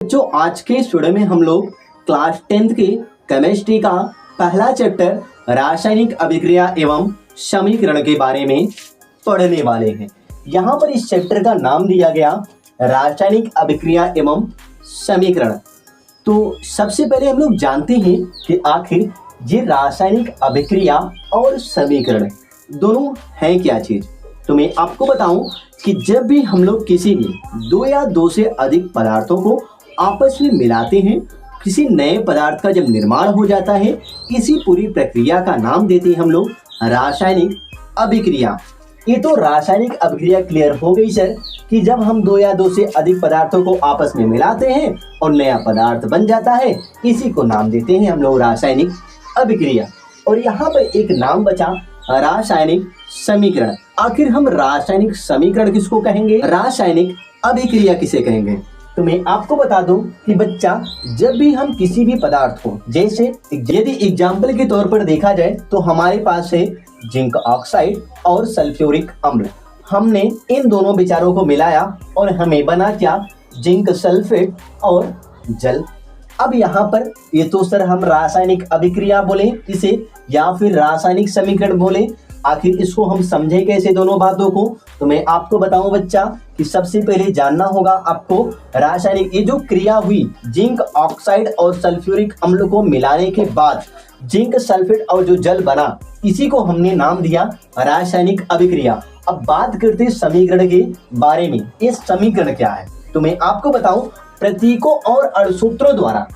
बच्चों आज के इस वीडियो में हम लोग क्लास 10th के केमिस्ट्री का पहला चैप्टर रासायनिक अभिक्रिया एवं समीकरण के बारे में पढ़ने वाले हैं। यहाँ पर इस चैप्टर का नाम दिया गया रासायनिक अभिक्रिया एवं समीकरण। तो सबसे पहले हम लोग जानते हैं कि आखिर ये रासायनिक अभिक्रिया और समीकरण दोनों हैं क्या चीज। तो मैं आपको बताऊं कि जब भी हम लोग किसी भी दो या दो से अधिक पदार्थों को आपस में मिलाते हैं, किसी नए पदार्थ का जब निर्माण हो जाता है, इसी पूरी प्रक्रिया का नाम देते हैं हम लोग रासायनिक अभिक्रिया। ये तो रासायनिक अभिक्रिया क्लियर हो गई सर कि जब हम दो या दो से अधिक पदार्थों को आपस में मिलाते हैं और नया पदार्थ बन जाता है, इसी को नाम देते हैं हम लोग रासायनिक अभिक्रिया। और यहाँ पर एक नाम बचा रासायनिक समीकरण। आखिर हम रासायनिक समीकरण किसको कहेंगे, रासायनिक अभिक्रिया किसे कहेंगे। तो मैं आपको बता दूं कि बच्चा जब भी हम किसी भी पदार्थ को, जैसे यदि एग्जाम्पल के तौर पर देखा जाए तो हमारे पास है जिंक ऑक्साइड और सल्फ्यूरिक अम्ल। हमने इन दोनों विचारों को मिलाया और हमें बना क्या, जिंक सल्फेट और जल। अब यहाँ पर ये तो सर हम रासायनिक अभिक्रिया बोले इसे या फिर रासायनिक समीकरण बोले, आखिर इसको हम समझे कैसे दोनों बातों को। तो मैं आपको बताऊं बच्चा कि सबसे पहले जानना होगा आपको रासायनिक, ये जो क्रिया हुई जिंक ऑक्साइड और सल्फ्यूरिक अम्ल को मिलाने के बाद जिंक सल्फेट और जो जल बना, इसी को हमने नाम दिया रासायनिक अभिक्रिया। अब बात करते हैं समीकरण के बारे में। ये समीकरण क्या है तो मैं आपको बताऊं, प्रतीकों और अणुसूत्रों द्वारा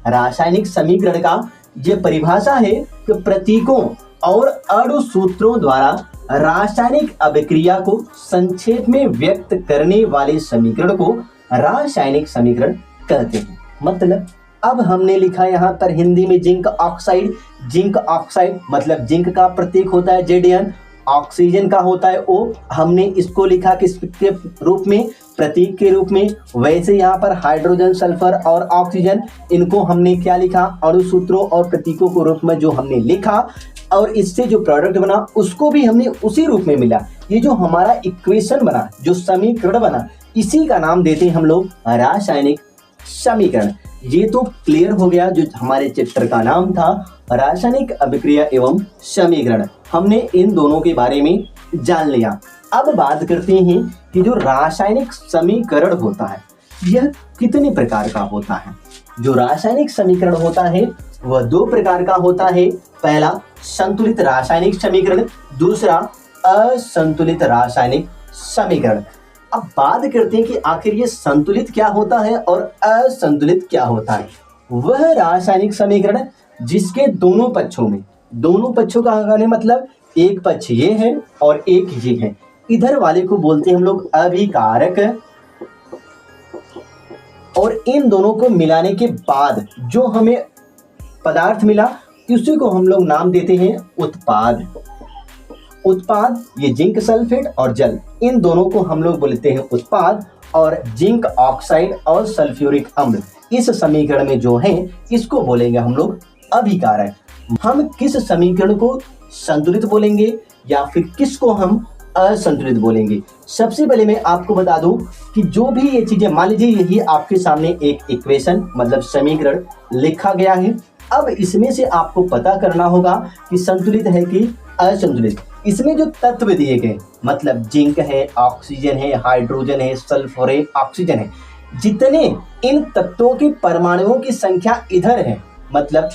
रासायनिक समीकरण का ये परिभाषा है कि प्रतीकों और अणुसूत्रों द्वारा रासायनिक अभिक्रिया को संक्षेप में व्यक्त करने वाले समीकरण को रासायनिक समीकरण कहते हैं। मतलब अब हमने लिखा यहाँ पर हिंदी में जिंक ऑक्साइड। जिंक ऑक्साइड मतलब जिंक का प्रतीक होता है Zn, ऑक्सीजन का होता है O। हमने इसको लिखा किसके रूप में, प्रतीक के रूप में। वैसे यहाँ पर हाइड्रोजन, सल्फर और ऑक्सीजन, इनको हमने क्या लिखा, अणुसूत्रों और प्रतीकों के रूप में जो हमने लिखा, और इससे जो प्रोडक्ट बना उसको भी हमने उसी रूप में मिला। ये जो हमारा इक्वेशन बना, जो समीकरण बना, इसी का नाम देते हैं हम लोग रासायनिक समीकरण। ये तो क्लियर हो गया जो हमारे चैप्टर का नाम था रासायनिक अभिक्रिया एवं समीकरण। हमने इन दोनों के बारे में जान लिया। अब बात करते हैं कि जो रासायनिक समीकरण होता है यह कितने प्रकार का होता है। जो रासायनिक समीकरण होता है वह दो प्रकार का होता है। पहला संतुलित रासायनिक समीकरण, दूसरा असंतुलित रासायनिक समीकरण। अब बात करते हैं कि आखिर ये संतुलित क्या होता है और असंतुलित क्या होता है। वह रासायनिक समीकरण जिसके दोनों पक्षों में, दोनों पक्षों का कहने मतलब एक पक्ष ये है और एक ये है, इधर वाले को बोलते हैं हम लोग अभिकारक, और इन दोनों को मिलाने के बाद जो हमें पदार्थ मिला उसी को हम लोग नाम देते हैं उत्पाद। उत्पाद ये जिंक सल्फेट और जल, इन दोनों को हम लोग बोलते हैं उत्पाद। और जिंक ऑक्साइड और सल्फ्यूरिक अम्ल इस समीकरण में जो है इसको बोलेंगे हम लोग अभिकारक। हम किस समीकरण को संतुलित बोलेंगे या फिर किसको हम असंतुलित बोलेंगे। सबसे पहले मैं आपको बता दूं कि जो भी ये चीजें, मान लीजिए यही आपके सामने एक इक्वेशन मतलब समीकरण लिखा गया है। अब इसमें से आपको पता करना होगा कि संतुलित है कि असंतुलित। इसमें जो तत्व दिए गए मतलब जिंक है, ऑक्सीजन है, हाइड्रोजन है, सल्फर है, ऑक्सीजन है, जितने इन तत्वों के परमाणुओं की संख्या इधर है, मतलब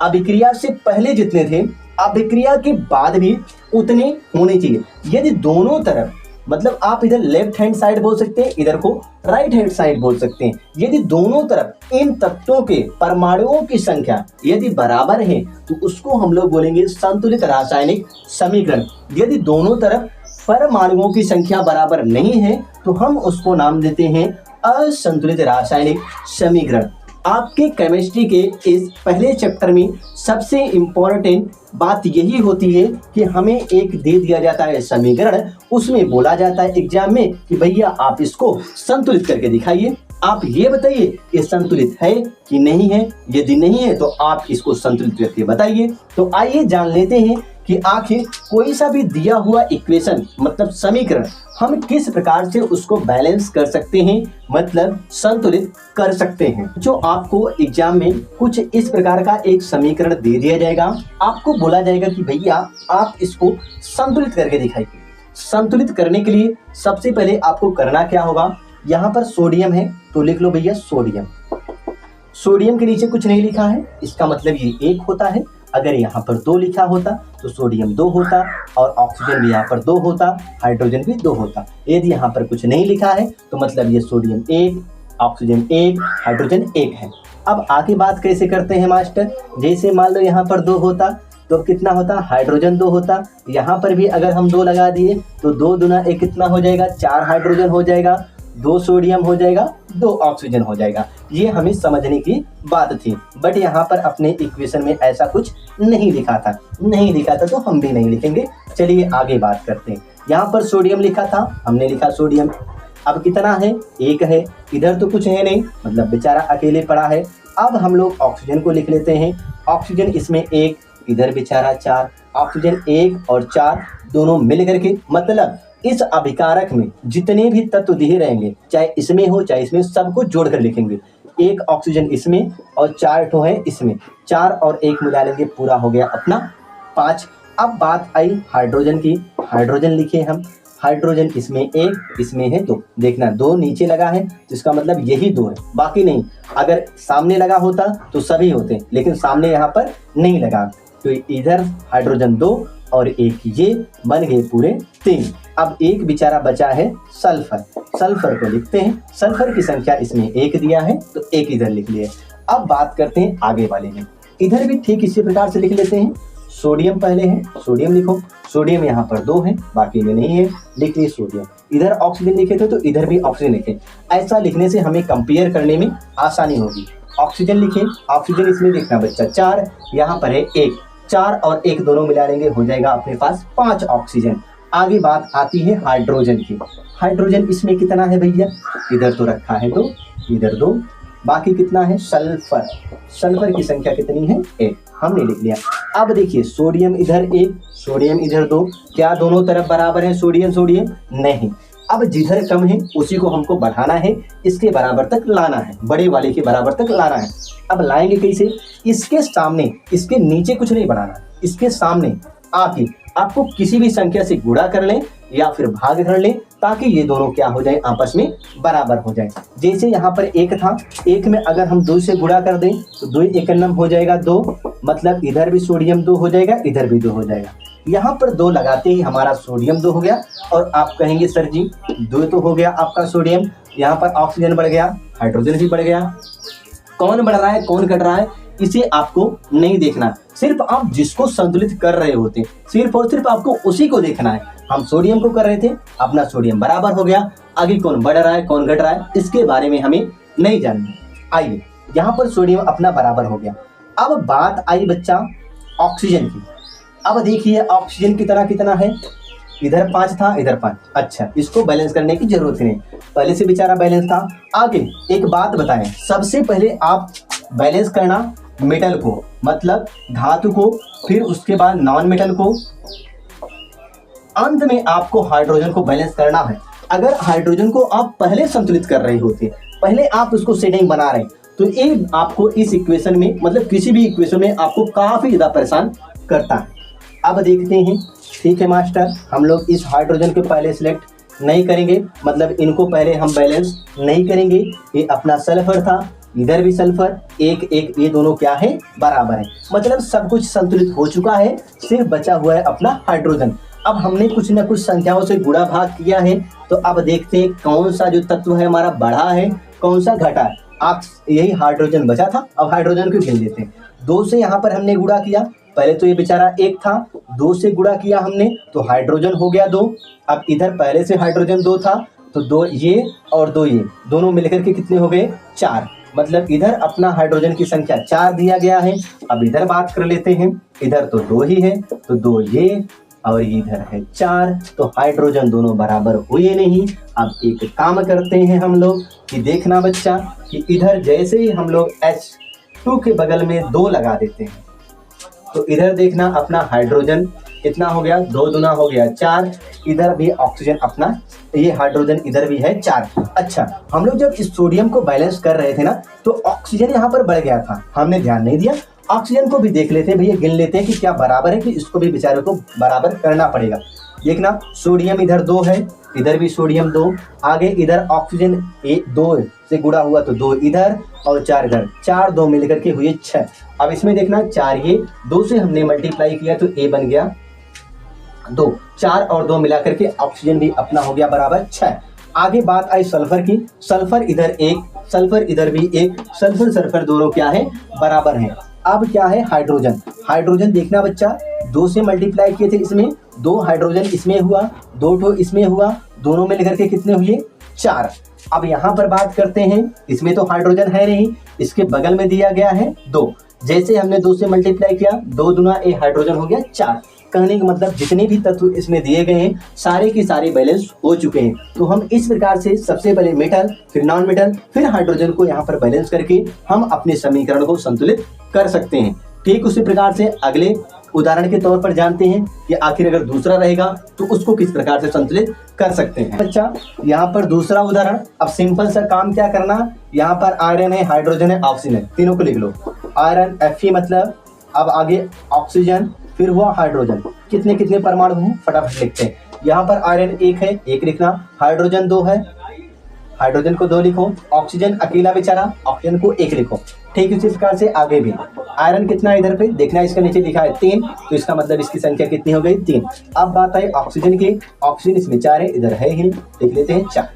अभिक्रिया से पहले जितने थे अभिक्रिया के बाद भी उतने होने चाहिए। यदि दोनों तरफ, मतलब आप इधर लेफ्ट हैंड साइड बोल सकते हैं, इधर को राइट हैंड साइड बोल सकते हैं, यदि दोनों तरफ इन तत्वों के परमाणुओं की संख्या यदि बराबर है तो उसको हम लोग बोलेंगे संतुलित रासायनिक समीकरण। यदि दोनों तरफ परमाणुओं की संख्या बराबर नहीं है तो हम उसको नाम देते हैं असंतुलित रासायनिक समीकरण। आपके केमिस्ट्री के इस पहले चैप्टर में सबसे इम्पोर्टेंट बात यही होती है कि हमें एक दे दिया जाता है समीकरण, उसमें बोला जाता है एग्जाम में कि भैया आप इसको संतुलित करके दिखाइए। आप ये बताइए कि संतुलित है कि नहीं है, यदि नहीं है तो आप इसको संतुलित करके बताइए। तो आइए जान लेते हैं कि आखिर कोई सा भी दिया हुआ इक्वेशन मतलब समीकरण हम किस प्रकार से उसको बैलेंस कर सकते हैं, मतलब संतुलित कर सकते हैं। जो आपको एग्जाम में कुछ इस प्रकार का एक समीकरण दे दिया जाएगा, आपको बोला जाएगा कि भैया आप इसको संतुलित करके दिखाइए। संतुलित करने के लिए सबसे पहले आपको करना क्या होगा, यहाँ पर सोडियम है तो लिख लो भैया सोडियम। सोडियम के नीचे कुछ नहीं लिखा है, इसका मतलब ये 1 होता है। अगर यहाँ पर 2 लिखा होता तो सोडियम 2 होता और ऑक्सीजन भी यहाँ पर 2 होता, हाइड्रोजन भी 2 होता। यदि यहाँ पर कुछ नहीं लिखा है तो मतलब ये सोडियम 1, ऑक्सीजन 1, हाइड्रोजन 1 है। अब आगे बात कैसे करते हैं मास्टर, जैसे मान लो यहाँ पर 2 होता तो कितना होता, हाइड्रोजन 2 होता। यहाँ पर भी अगर हम 2 लगा दिए तो 2 दूना 1 कितना हो जाएगा, 4 हाइड्रोजन हो जाएगा, 2 सोडियम हो जाएगा, 2 ऑक्सीजन हो जाएगा। ये हमें समझने की बात थी, बट यहाँ पर अपने इक्वेशन में ऐसा कुछ नहीं लिखा था। नहीं लिखा था तो हम भी नहीं लिखेंगे। चलिए आगे बात करते हैं। यहाँ पर सोडियम लिखा था, हमने लिखा सोडियम। अब कितना है, 1 है। इधर तो कुछ है नहीं, मतलब बेचारा अकेले पड़ा है। अब हम लोग ऑक्सीजन को लिख लेते हैं। ऑक्सीजन इसमें 1, इधर बेचारा 4। ऑक्सीजन 1 और 4 दोनों मिल करके, मतलब इस अभिकारक में जितने भी तत्व दिए रहेंगे, चाहे इसमें हो चाहे इसमें, सबको जोड़कर लिखेंगे। 1 ऑक्सीजन इसमें और 4 ठो है इसमें, 4 और 1 मिला लेंगे, पूरा हो गया अपना 5। अब बात आई हाइड्रोजन की। हाइड्रोजन लिखे हम, हाइड्रोजन इसमें 1, इसमें है 2। देखना 2 नीचे लगा है तो इसका मतलब यही 2 है, बाकी नहीं। अगर सामने लगा होता तो सभी होते, लेकिन सामने यहाँ पर नहीं लगा तो इधर हाइड्रोजन 2 और 1 ये बन गए पूरे 3। अब एक बेचारा बचा है सल्फर। सल्फर को लिखते हैं, सल्फर की संख्या इसमें 1 दिया है तो 1 इधर लिख लिए। अब बात करते हैं आगे वाले में। इधर भी ठीक इसी प्रकार से लिख लेते हैं। सोडियम पहले है, सोडियम लिखो। सोडियम यहाँ पर 2 है, बाकी में नहीं है, लिख लिए सोडियम। इधर ऑक्सीजन लिखे थे तो इधर भी ऑक्सीजन लिखे। ऐसा लिखने से हमें कंपेयर करने में आसानी होगी। ऑक्सीजन लिखे, ऑक्सीजन इसमें देखना बच्चा 4, यहाँ पर है 1। 4 और 1 दोनों मिला लेंगे, हो जाएगा अपने पास 5 ऑक्सीजन। आगे बात आती है हाइड्रोजन की। हाइड्रोजन इसमें कितना है भैया, इधर तो रखा है 2, इधर 2, बाकी कितना है सल्फर। सल्फर की संख्या कितनी है, 1, हमने लिख लिया। अब देखिए सोडियम इधर 1, सोडियम इधर 2, क्या दोनों तरफ बराबर है सोडियम सोडियम, नहीं। अब जिधर कम है उसी को हमको बढ़ाना है, इसके बराबर तक लाना है, बड़े वाले के बराबर तक लाना है। अब लाएंगे कैसे, इसके सामने, इसके नीचे कुछ नहीं बढ़ाना, इसके सामने आके आपको किसी भी संख्या से गुणा कर लें या फिर भाग कर लें, ताकि ये दोनों क्या हो जाए, आपस में बराबर हो जाए। जैसे यहाँ पर 1 था, 1 में अगर हम 2 से गुणा कर दें तो 2 एकन्नम हो जाएगा 2, मतलब इधर भी सोडियम 2 हो जाएगा, इधर भी 2 हो जाएगा। यहाँ पर 2 लगाते ही हमारा सोडियम 2 हो गया। और आप कहेंगे सर जी 2 तो हो गया आपका सोडियम, यहाँ पर ऑक्सीजन बढ़ गया, हाइड्रोजन भी बढ़ गया। कौन बढ़ रहा है कौन घट रहा है इसे आपको नहीं देखना, सिर्फ आप जिसको संतुलित कर रहे होते सिर्फ और सिर्फ आपको उसी को देखना है। हम सोडियम को कर रहे थे, अपना सोडियम बराबर हो गया, आगे कौन बढ़ रहा है कौन घट रहा है इसके बारे में हमें नहीं जानना। आइए यहाँ पर सोडियम अपना बराबर हो गया। अब बात आई बच्चा ऑक्सीजन की। अब देखिए ऑक्सीजन की तरह कितना है, इधर 5 था इधर 5। अच्छा, इसको बैलेंस करने की जरूरत नहीं, पहले से बेचारा बैलेंस था। आगे एक बात बताएं, सबसे पहले आप बैलेंस करना मेटल को, मतलब धातु को, फिर उसके बाद नॉन मेटल को, अंत में आपको हाइड्रोजन को बैलेंस करना है। अगर हाइड्रोजन को आप पहले संतुलित कर रहे होते, पहले आप उसको सेटिंग बना रहे, तो ये आपको इस इक्वेशन में, मतलब किसी भी इक्वेशन में आपको काफी ज्यादा परेशान करता है। अब देखते हैं, ठीक है मास्टर, हम लोग इस हाइड्रोजन को पहले सिलेक्ट नहीं करेंगे, मतलब इनको पहले हम बैलेंस नहीं करेंगे। ये अपना सल्फर था, इधर भी सल्फर, 1 1 ये दोनों क्या है बराबर है, मतलब सब कुछ संतुलित हो चुका है, सिर्फ बचा हुआ है अपना हाइड्रोजन। अब हमने कुछ न कुछ संख्याओं से गुणा भाग किया है, तो अब देखते हैं कौन सा जो तत्व है हमारा बढ़ा है, कौन सा घटा है। आप यही हाइड्रोजन बचा था, अब हाइड्रोजन को गिन लेते हैं। 2 से यहाँ पर हमने गुणा किया, पहले तो ये बेचारा 1 था, 2 से गुणा किया हमने तो हाइड्रोजन हो गया 2। अब इधर पहले से हाइड्रोजन 2 था तो 2 ये और 2 ये दोनों मिलकर के कितने हो गए 4, मतलब इधर अपना हाइड्रोजन की संख्या 4 दिया गया है। अब इधर बात कर लेते हैं, इधर तो 2 ही है तो 2 ये और इधर है 4, तो हाइड्रोजन दोनों बराबर हुए नहीं। अब एक काम करते हैं हम लोग कि देखना बच्चा कि इधर जैसे ही हम लोग H2 के बगल में 2 लगा देते हैं तो इधर देखना अपना हाइड्रोजन कितना हो गया, 2 दूना हो गया 4, इधर भी ऑक्सीजन अपना, ये हाइड्रोजन इधर भी है 4। अच्छा, हम लोग जब इस सोडियम को बैलेंस कर रहे थे ना, तो ऑक्सीजन यहाँ पर बढ़ गया था, हमने ध्यान नहीं दिया। ऑक्सीजन को भी देख लेते हैं भैया, गिन लेते हैं कि क्या बराबर है, कि इसको भी बेचारे को बराबर करना पड़ेगा। देखना, सोडियम इधर 2 है, इधर भी सोडियम 2, आगे इधर ऑक्सीजन 2 से गुणा हुआ तो 2 इधर और 4 इधर, 4 2 मिलकर के हुए 6। अब इसमें देखना 4 ये 2 से हमने मल्टीप्लाई किया तो A बन गया 2, 4 और 2 मिला करके ऑक्सीजन भी अपना हो गया बराबर 6। आगे बात आई सल्फर की, सल्फर इधर 1, सल्फर इधर भी 1, सल्फर सल्फर दोनों क्या है, बराबर हैं। अब क्या है, हाइड्रोजन, हाइड्रोजन देखना बच्चा, 2 से मल्टीप्लाई किए थे इसमें, 2 हाइड्रोजन इसमें हुआ, 2 ठो इसमें हुआ, दोनों में लेकर के कितने हुए, 4। अब यहाँ पर बात करते हैं, इसमें तो हाइड्रोजन है नहीं, इसके बगल में दिया गया है 2, जैसे हमने 2 से मल्टीप्लाई किया, 2 दूना ए हाइड्रोजन हो गया 4। कहने का मतलब जितने भी तत्व इसमें दिए गए हैं सारे के सारे बैलेंस हो चुके हैं। तो हम इस प्रकार से सबसे पहले मेटल, फिर नॉन मेटल, फिर हाइड्रोजन को यहाँ पर बैलेंस करके हम अपने समीकरण को संतुलित कर सकते हैं। ठीक उसी प्रकार से अगले उदाहरण के तौर पर जानते हैं कि आखिर अगर दूसरा रहेगा तो उसको किस प्रकार से संतुलित कर सकते हैं। अच्छा, यहाँ पर दूसरा उदाहरण, अब सिंपल सा काम क्या करना, यहाँ पर आयरन है, हाइड्रोजन है, ऑक्सीजन है, तीनों को लिख लो। आयरन Fe मतलब, अब आगे ऑक्सीजन, फिर हुआ हाइड्रोजन, कितने कितने परमाणु हैं फटाफट लिखते हैं। यहाँ पर आयरन 1 है, 1 लिखना, हाइड्रोजन 2 है, हाइड्रोजन को 2 लिखो, ऑक्सीजन अकेला बेचारा, ऑक्सीजन को 1 लिखो। ठीक इसी प्रकार से आगे भी आयरन कितना है इधर पे देखना, इसका नीचे लिखा है 3, तो इसका मतलब इसकी संख्या कितनी हो गई, 3। अब बात आई ऑक्सीजन की, ऑक्सीजन इसमें 4 है, इधर है ही, लिख लेते हैं 4।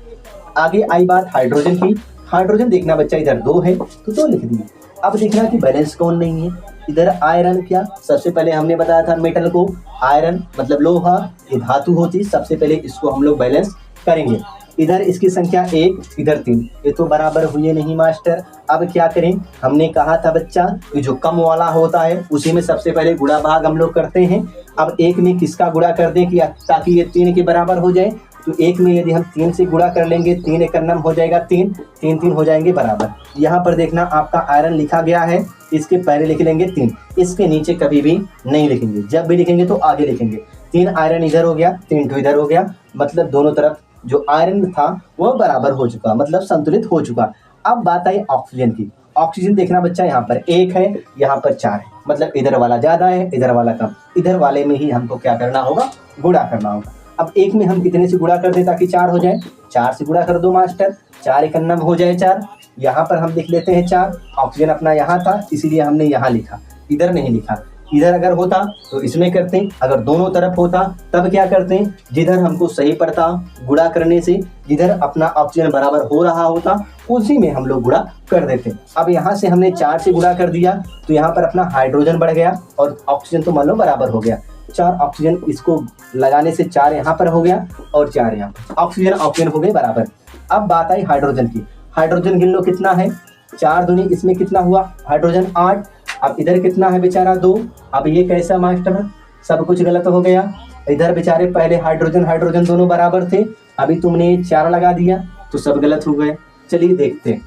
आगे आई बात हाइड्रोजन की, हाइड्रोजन देखना बच्चा इधर 2 है तो 2 लिख दिए। अब देखना कि बैलेंस कौन नहीं है, इधर आयरन क्या, सबसे पहले हमने बताया था मेटल को, आयरन मतलब लोहा, ये धातु होती, सबसे पहले इसको हम लोग बैलेंस करेंगे। इधर इसकी संख्या 1, इधर 3, ये तो बराबर हुए नहीं मास्टर। अब क्या करें, हमने कहा था बच्चा कि जो कम वाला होता है उसी में सबसे पहले गुणा भाग हम लोग करते हैं। अब 1 में किसका गुणा कर दें कि ताकि ये 3 के बराबर हो जाए, तो 1 में यदि हम 3 से गुणा कर लेंगे, 3 एक नम हो जाएगा 3, 3 3 हो जाएंगे बराबर। यहाँ पर देखना आपका आयरन लिखा गया है, इसके पहले लिख लेंगे 3, इसके नीचे कभी भी नहीं लिखेंगे, जब भी लिखेंगे तो आगे लिखेंगे। 3 आयरन इधर हो गया, 3 इधर हो गया, मतलब दोनों तरफ जो आयरन था वो बराबर हो चुका, मतलब संतुलित हो चुका। अब बात आई ऑक्सीजन की, ऑक्सीजन देखना बच्चा यहाँ पर 1 है, यहाँ पर 4 है, मतलब इधर वाला ज्यादा है, इधर वाला कम, इधर वाले में ही हमको क्या करना होगा, गुणा करना होगा। अब 1 में हम कितने से गुणा कर दें ताकि 4 हो जाए, 4 से गुणा कर दो मास्टर, 4 एक नम हो जाए 4। यहाँ पर हम लिख लेते हैं 4, ऑक्सीजन अपना यहाँ था इसीलिए हमने यहाँ लिखा, इधर नहीं लिखा। इधर अगर होता तो इसमें करते हैं, अगर दोनों तरफ होता तब क्या करते हैं, जिधर हमको सही पड़ता गुणा करने से, जिधर अपना ऑक्सीजन बराबर हो रहा होता उसी में हम लोग गुणा कर देते। अब यहाँ से हमने 4 से गुणा कर दिया तो यहाँ पर अपना हाइड्रोजन बढ़ गया और ऑक्सीजन तो मान लो बराबर हो गया। 4 ऑक्सीजन इसको लगाने से 4 यहाँ पर हो गया और 4 यहाँ, ऑक्सीजन हो गए बराबर। अब बात आई हाइड्रोजन की, हाइड्रोजन गिन लो कितना है, 4 दूनी इसमें कितना हुआ हाइड्रोजन 8, अब इधर कितना है बेचारा 2। अब ये कैसा मास्टर, सब कुछ गलत हो गया, इधर बेचारे पहले हाइड्रोजन दोनों बराबर थे, अभी तुमने 4 लगा दिया तो सब गलत हो गए। चलिए देखते हैं,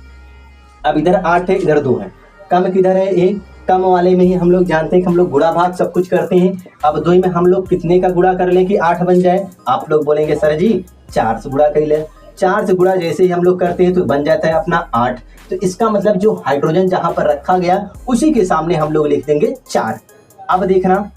अब इधर 8 है, इधर 2 है, कम किधर है 1, कम वाले में ही हम लोग जानते हैं कि हम लोग गुणा भाग सब कुछ करते हैं। अब 2 में हम लोग कितने का गुणा कर लें कि 8 बन जाए, आप लोग बोलेंगे सर जी 4 से गुणा कर ले, 4 से गुणा जैसे ही हम लोग करते हैं तो बन जाता है अपना 8। तो इसका मतलब जो हाइड्रोजन जहां पर रखा गया उसी के सामने हम लोग लिख देंगे 4। अब देखना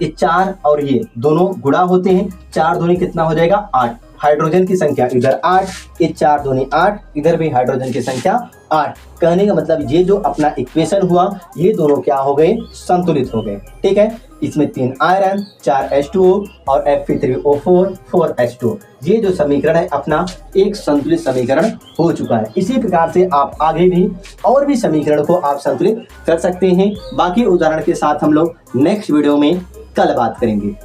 ये 4 और ये दोनों गुणा होते हैं, 4 दूनी कितना हो जाएगा 8, हाइड्रोजन की संख्या इधर 8, ये 4 दूनी 8, इधर भी हाइड्रोजन की संख्या 8। कहने का मतलब ये जो अपना इक्वेशन हुआ ये दोनों क्या हो गए, संतुलित हो गए। ठीक है, इसमें 3 आयरन, 4 H2O और Fe3O4, 4 H2O, ये जो समीकरण है अपना एक संतुलित समीकरण हो चुका है। इसी प्रकार से आप आगे भी और भी समीकरण को आप संतुलित कर सकते हैं। बाकी उदाहरण के साथ हम लोग नेक्स्ट वीडियो में कल बात करेंगे।